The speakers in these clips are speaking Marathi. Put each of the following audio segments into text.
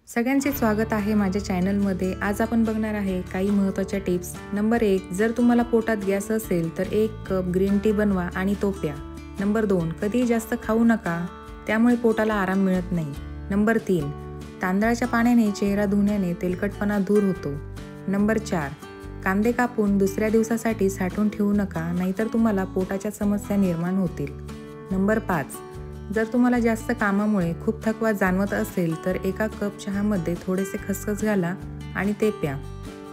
सगळ्यांचे स्वागत आहे माझ्या चॅनलमध्ये। आज आपण बघणार आहे काही महत्त्वाच्या टिप्स। नंबर 1, जर तुम्हाला पोटात गॅस असेल तर 1 कप ग्रीन टी बनवा आणि तो प्या। नंबर 2, कधी जास्त खाऊ नका, त्यामुळे पोटाला आराम मिळत नाही। नंबर 3, तांदळाच्या पाण्याने चेहरा धुण्याने तेलकटपणा दूर होतो। नंबर 4, कांदे कापून दुसऱ्या दिवसासाठी साठवून ठेवू नका, नाहीतर तुम्हाला पोटाच्या समस्या निर्माण होतील। नंबर 5, जर तुम्हाला जास्त कामामुळे खूप थकवा जाणवत असेल तर 1 कप चहामध्ये थोडेसे खसखस घाला आणि ते प्या।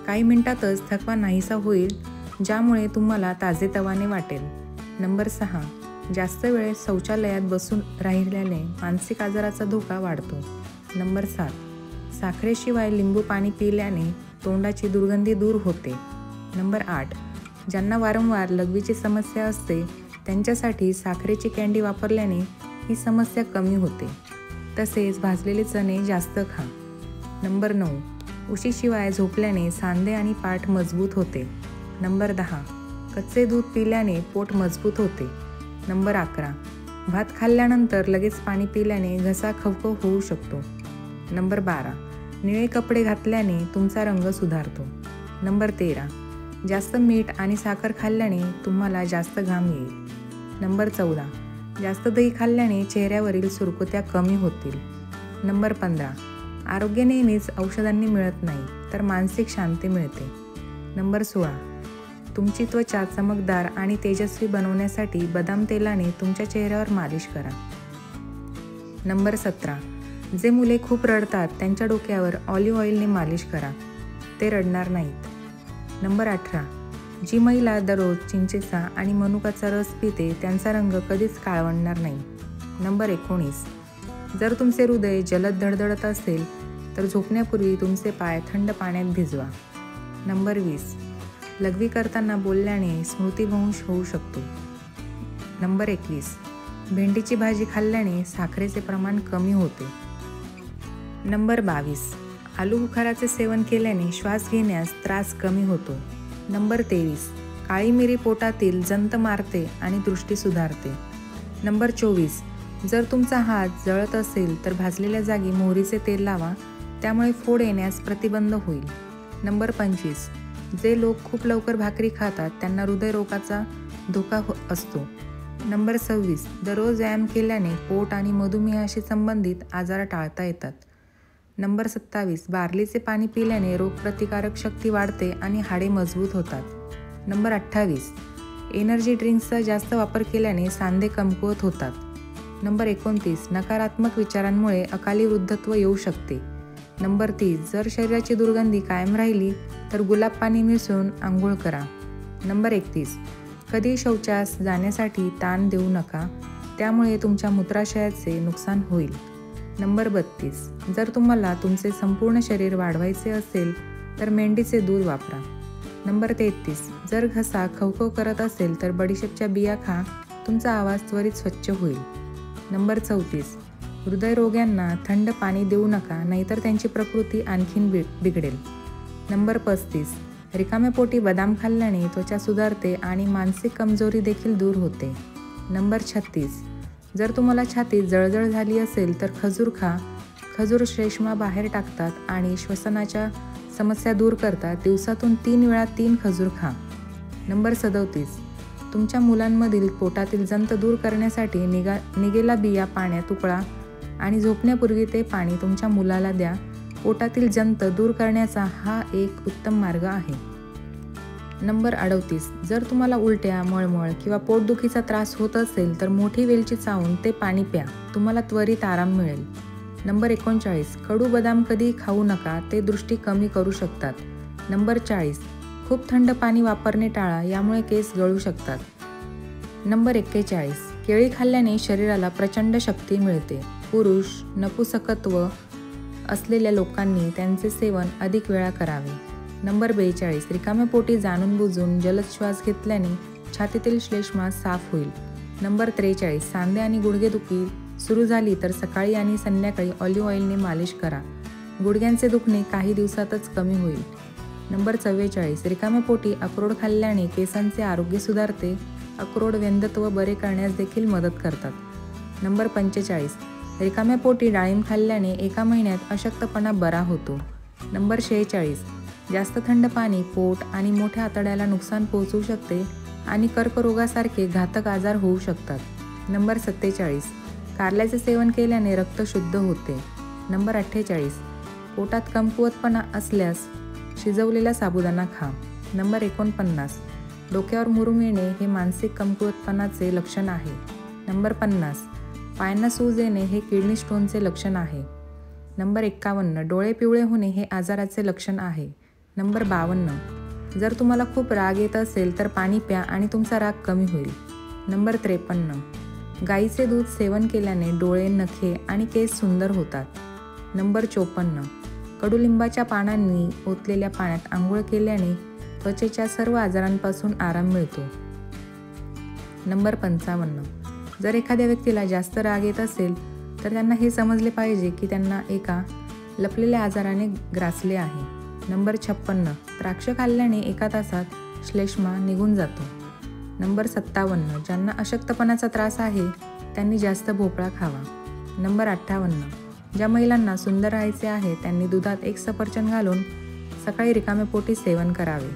काही मिनिटातच थकवा नाहीसा होईल, ज्यामुळे तुम्हाला ताजेतवाने वाटेल। नंबर 6, जास्त वेळ शौचालयात बसून राहिल्याने मानसिक आजाराचा धोका वाढतो। नंबर 7, साखरेशिवाय लिंबू पाणी पिल्याने तोंडाची दुर्गंधी दूर होते। नंबर 8, ज्यांना वारंवार लघवीची समस्या असते त्यांच्यासाठी साखरेची कँडी वापरल्याने ही समस्या कमी होते। तसेच भाजलेले चणे जास्त खा। नंबर 9, उशीशिवाय झोपल्याने सांधे आणि पाठ मजबूत होते। नंबर 10, कच्चे दूध पिल्याने पोट मजबूत होते। नंबर 11, भात खाल्ल्यानंतर लगेच पाणी पिल्याने घसा खवखव होऊ शकतो। नंबर 12, निळे कपडे घातल्याने तुमचा रंग सुधारतो। नंबर 13, जास्त मीठ आणि साखर खाल्ल्याने तुम्हाला जास्त घाम येईल। नंबर 14, जास्त दही खाल्ल्याने चेहऱ्यावरील सुरकुत्या कमी होतील। नंबर 15, आरोग्य नेहमीच औषधांनी मिळत नाही, तर मानसिक शांती मिळते। नंबर 16, तुमची त्वचा चमकदार आणि तेजस्वी बनवण्यासाठी बदाम तेलाने तुमच्या चेहऱ्यावर मालिश करा। नंबर 17, जे मुले खूप रडतात त्यांच्या डोक्यावर ऑलिव्ह ऑइलने मालिश करा, ते रडणार नाहीत। नंबर 18, जी महिला दररोज चिंचेचा आणि मनुकाचा रस पिते त्यांचा रंग कधीच काळवंडणार नाही। नंबर 19, जर तुमचे हृदय जलद धडधडत असेल तर झोपण्यापूर्वी तुमचे पाय थंड पाण्यात भिजवा। नंबर 20, लघवी करताना बोलल्याने स्मृतिभ्रंश होऊ शकतो। नंबर 21, भेंडीची भाजी खाल्ल्याने साखरेचे प्रमाण कमी होते। नंबर 22, आलूबुखाराचे सेवन केल्याने श्वास घेण्यास त्रास कमी होतो। नंबर 23, काळी मिरी पोटातील जंत मारते आणि दृष्टी सुधारते। नंबर 24, जर तुमचा हात जळत असेल तर भाजलेल्या जागी मोहरीचे तेल लावा, त्यामुळे फोड येण्यास प्रतिबंध होईल। नंबर 25, जे लोक खूप लवकर भाकरी खातात त्यांना हृदयरोगाचा धोका असतो। नंबर 26, दररोज व्यायाम केल्याने पोट आणि मधुमेहाशी संबंधित आजार टाळता येतात। नंबर 27, बार्लीचे पाणी पिल्याने रोगप्रतिकारक शक्ती वाढते आणि हाडे मजबूत होतात। नंबर 28, एनर्जी ड्रिंक्सचा जास्त वापर केल्याने सांधे कमकुवत होतात। नंबर 29, नकारात्मक विचारांमुळे अकाली वृद्धत्व येऊ शकते। नंबर 30, जर शरीराची दुर्गंधी कायम राहिली तर गुलाब पाणी मिसळून आंघोळ करा। नंबर 31, कधी शौचास जाण्यासाठी ताण देऊ नका, त्यामुळे तुमच्या मूत्राशयाचे नुकसान होईल। नंबर 32, जर तुम्हाला तुमचे संपूर्ण शरीर वाढवायचे असेल तर मेंढीचे दूध वापरा। नंबर 33, जर घसा खवखव करत असेल तर बडीशेपच्या बिया खा, तुमचा आवाज त्वरित स्वच्छ होईल। नंबर 34, हृदयरोग्यांना थंड पाणी देऊ नका, नाहीतर त्यांची प्रकृती आणखीन बिघडेल। नंबर 35, रिकाम्या पोटी बदाम खाल्ल्याने त्वचा सुधारते आणि मानसिक कमजोरी देखील दूर होते। नंबर 36, जर तुम्हाला छातीत जळजळ झाली असेल तर खजूर खा, खजूर श्लेष्मा बाहेर टाकतात आणि श्वसनाच्या समस्या दूर करतात। दिवसातून 3 वेळा 3 खजूर खा। नंबर 37, तुमच्या मुलांमधील पोटातील जंत दूर करण्यासाठी निगेला बिया पाण्यात उकळा आणि झोपण्यापूर्वी ते पाणी तुमच्या मुलाला द्या। पोटातील जंत दूर करण्याचा हा एक उत्तम मार्ग आहे। नंबर 38, जर तुम्हाला उलट्या, मळमळ किंवा पोटदुखीचा त्रास होत असेल तर मोठी वेलची चावून ते पाणी प्या, तुम्हाला त्वरित आराम मिळेल। नंबर 39, कडू बदाम कधी खाऊ नका, ते दृष्टी कमी करू शकतात। नंबर 40, खूप थंड पाणी वापरणे टाळा, यामुळे केस गळू शकतात। नंबर 41, केळी खाल्ल्याने शरीराला प्रचंड शक्ती मिळते। पुरुष नपुंसकत्व असलेल्या लोकांनी त्यांचे सेवन अधिक वेळा करावे। नंबर 42, रिकाम्या पोटी जाणून बुजून जलद श्वास घेतल्याने छातीतील श्लेष्मा साफ होईल। नंबर 43, सांधे आणि गुडघेदुखी सुरू झाली तर सकाळी आणि संध्याकाळी ऑलिव्ह ऑइलने मालिश करा, गुडघ्यांचे दुखणे काही दिवसातच कमी होईल। नंबर 44, रिकाम्या पोटी अक्रोड खाल्ल्याने केसांचे आरोग्य सुधारते, अक्रोड वंध्यत्व बरे करण्यास देखील मदत करतात। नंबर 45, रिकाम्या पोटी डाळिंब खाल्ल्याने एका महिन्यात अशक्तपणा बरा होतो. नंबर 46. जास्त थंड पाणी पोट आणि मोठ्या आतड्याला नुकसान पोहोचवू शकते आणि कर्करोगासारखे घातक आजार होऊ शकतात. नंबर 47. कारल्याचे सेवन केल्याने रक्त शुद्ध होते. नंबर 48. पोटात कमकुवतपणा असल्यास शिजवलेला साबुदाणा खा. नंबर 49. डोक्यावर मुरूम येणे हे मानसिक कमकुवतपणाचे लक्षण आहे. नंबर 50. पायांना सूज येणे हे किडनी स्टोनचे लक्षण आहे. नंबर 51. डोळे पिवळे होणे हे आजाराचे लक्षण आहे. नंबर 52. जर तुम्हाला खूप राग येत असेल तर पाणी प्या आणि तुमचा राग कमी होईल. नंबर 53. गाईचे दूध सेवन केल्याने डोळे, नखे आणि केस सुंदर होतात. नंबर 54. कडुलिंबाच्या पानांनी ओतलेल्या पाण्यात आंघोळ केल्याने त्वचेच्या सर्व आजारांपासून आराम मिळतो. नंबर 55. जर एखाद्या व्यक्तीला जास्त राग येत असेल तर त्यांना हे समजले पाहिजे की त्यांना एका लपलेल्या आजाराने ग्रासले आहे. नंबर 56. द्राक्ष खाल्ल्याने एका तासात श्लेष्मा निघून जातो. नंबर 57. ज्यांना अशक्तपणाचा त्रास आहे त्यांनी जास्त भोपळा खावा. नंबर 58. ज्या महिलांना सुंदर राहायचे आहे त्यांनी दुधात एक सफरचंद घालून सकाळी रिकाम्या पोटी सेवन करावे.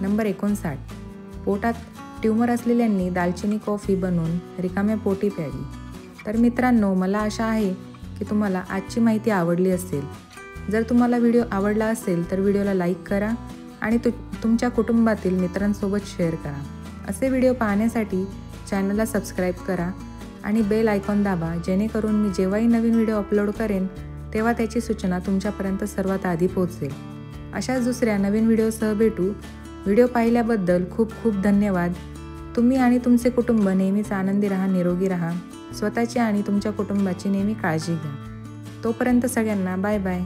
नंबर 59. पोटात ट्यूमर असलेल्यांनी दालचिनी कॉफी बनवून रिकाम्या पोटी प्यावी. तर मित्रांनो, मला आशा आहे की तुम्हाला आजची माहिती आवडली असेल. जर तुम्हाला व्हिडिओ आवडला असेल तर व्हिडिओला लाईक करा आणि तुमच्या कुटुंबातील मित्रांसोबत शेअर करा. असे व्हिडिओ पाहण्यासाठी चॅनलला सबस्क्राईब करा आणि बेल आयकॉन दाबा, जेणेकरून मी जेव्हाही नवीन व्हिडिओ अपलोड करेन तेव्हा त्याची सूचना तुमच्यापर्यंत सर्वात आधी पोहोचेल. अशाच दुसऱ्या नवीन व्हिडिओसह भेटू. व्हिडिओ पाहिल्याबद्दल खूप खूप धन्यवाद. तुम्ही आणि तुमचे कुटुंब नेहमीच आनंदी राहा, निरोगी राहा. स्वतःची आणि तुमच्या कुटुंबाची नेहमी काळजी घ्या. तोपर्यंत सगळ्यांना बाय बाय.